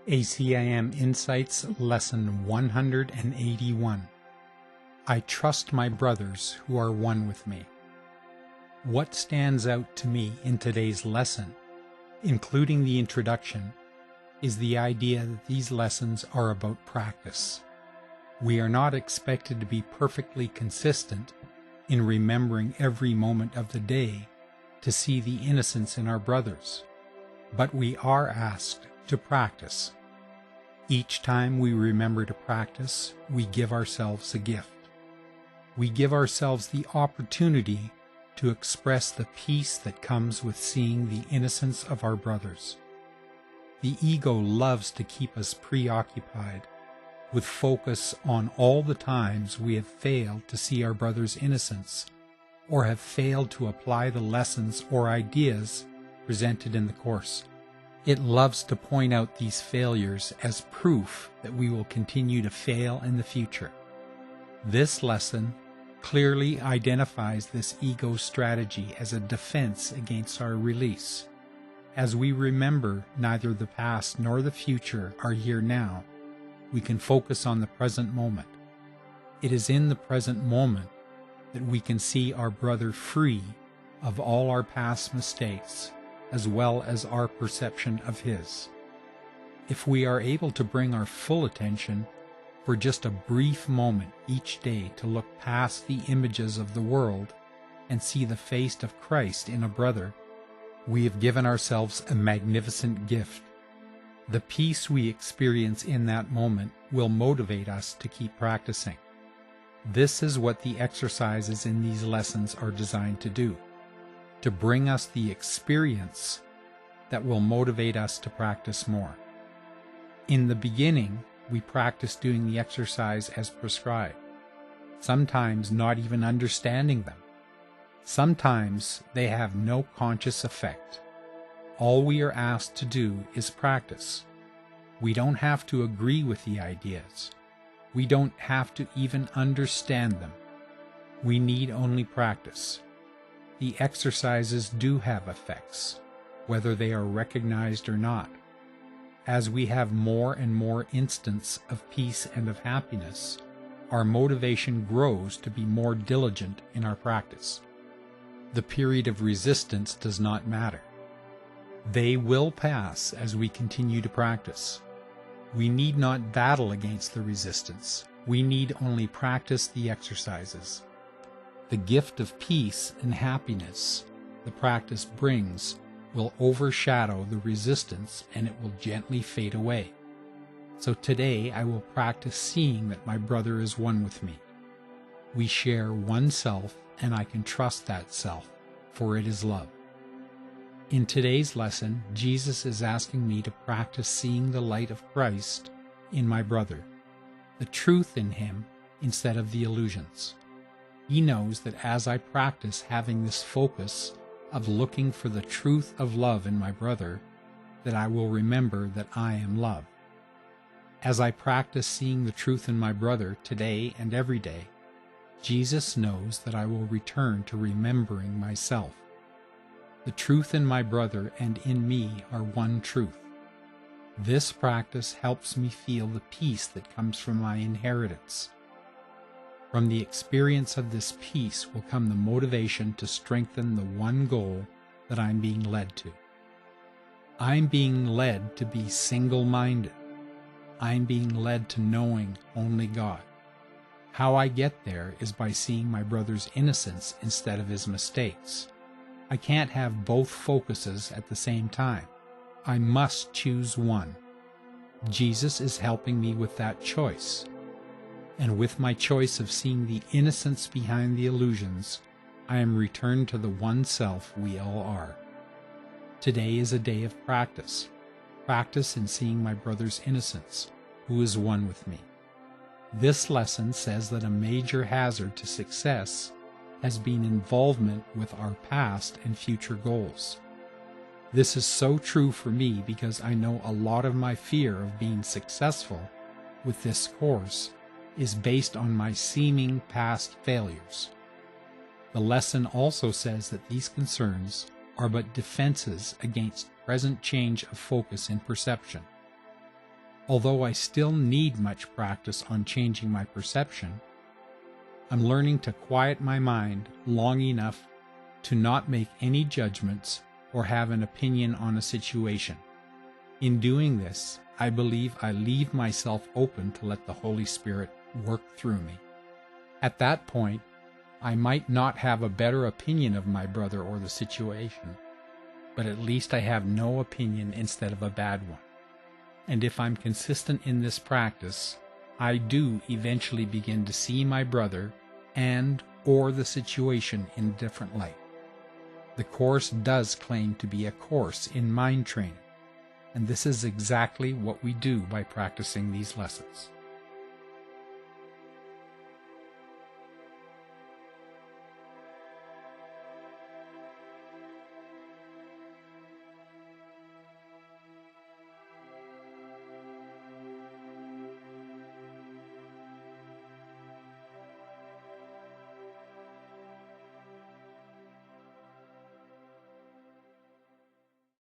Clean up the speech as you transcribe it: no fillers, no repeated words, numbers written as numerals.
ACIM Insights Lesson 181. I trust my brothers who are one with me. What stands out to me in today's lesson, including the introduction, is the idea that these lessons are about practice. We are not expected to be perfectly consistent in remembering every moment of the day to see the innocence in our brothers, but we are asked to practice. Each time we remember to practice, we give ourselves a gift. We give ourselves the opportunity to express the peace that comes with seeing the innocence of our brothers. The ego loves to keep us preoccupied with focus on all the times we have failed to see our brother's innocence or have failed to apply the lessons or ideas presented in the Course. It loves to point out these failures as proof that we will continue to fail in the future. This lesson clearly identifies this ego strategy as a defense against our release. As we remember neither the past nor the future are here now, we can focus on the present moment. It is in the present moment that we can see our brother free of all our past mistakes, as well as our perception of his. If we are able to bring our full attention for just a brief moment each day to look past the images of the world and see the face of Christ in a brother, we have given ourselves a magnificent gift. The peace we experience in that moment will motivate us to keep practicing. This is what the exercises in these lessons are designed to do, to bring us the experience that will motivate us to practice more. In the beginning, we practice doing the exercise as prescribed, sometimes not even understanding them. Sometimes they have no conscious effect. All we are asked to do is practice. We don't have to agree with the ideas. We don't have to even understand them. We need only practice. The exercises do have effects, whether they are recognized or not. As we have more and more instants of peace and of happiness, our motivation grows to be more diligent in our practice. The period of resistance does not matter. They will pass as we continue to practice. We need not battle against the resistance. We need only practice the exercises. The gift of peace and happiness the practice brings will overshadow the resistance, and it will gently fade away. So today I will practice seeing that my brother is one with me. We share one self, and I can trust that self, for it is love. In today's lesson, Jesus is asking me to practice seeing the light of Christ in my brother, the truth in him instead of the illusions. He knows that as I practice having this focus of looking for the truth of love in my brother, that I will remember that I am love. As I practice seeing the truth in my brother today and every day, Jesus knows that I will return to remembering myself. The truth in my brother and in me are one truth. This practice helps me feel the peace that comes from my inheritance. From the experience of this peace will come the motivation to strengthen the one goal that I'm being led to. I'm being led to be single-minded. I'm being led to knowing only God. How I get there is by seeing my brother's innocence instead of his mistakes. I can't have both focuses at the same time. I must choose one. Jesus is helping me with that choice. And with my choice of seeing the innocence behind the illusions, I am returned to the one self we all are. Today is a day of practice. Practice in seeing my brother's innocence, who is one with me. This lesson says that a major hazard to success has been involvement with our past and future goals. This is so true for me because I know a lot of my fear of being successful with this course is based on my seeming past failures. The lesson also says that these concerns are but defenses against present change of focus in perception. Although I still need much practice on changing my perception, I'm learning to quiet my mind long enough to not make any judgments or have an opinion on a situation. In doing this, I believe I leave myself open to let the Holy Spirit work through me. At that point, I might not have a better opinion of my brother or the situation, but at least I have no opinion instead of a bad one. And if I'm consistent in this practice, I do eventually begin to see my brother and or the situation in a different light. The Course does claim to be a course in mind training, and this is exactly what we do by practicing these lessons.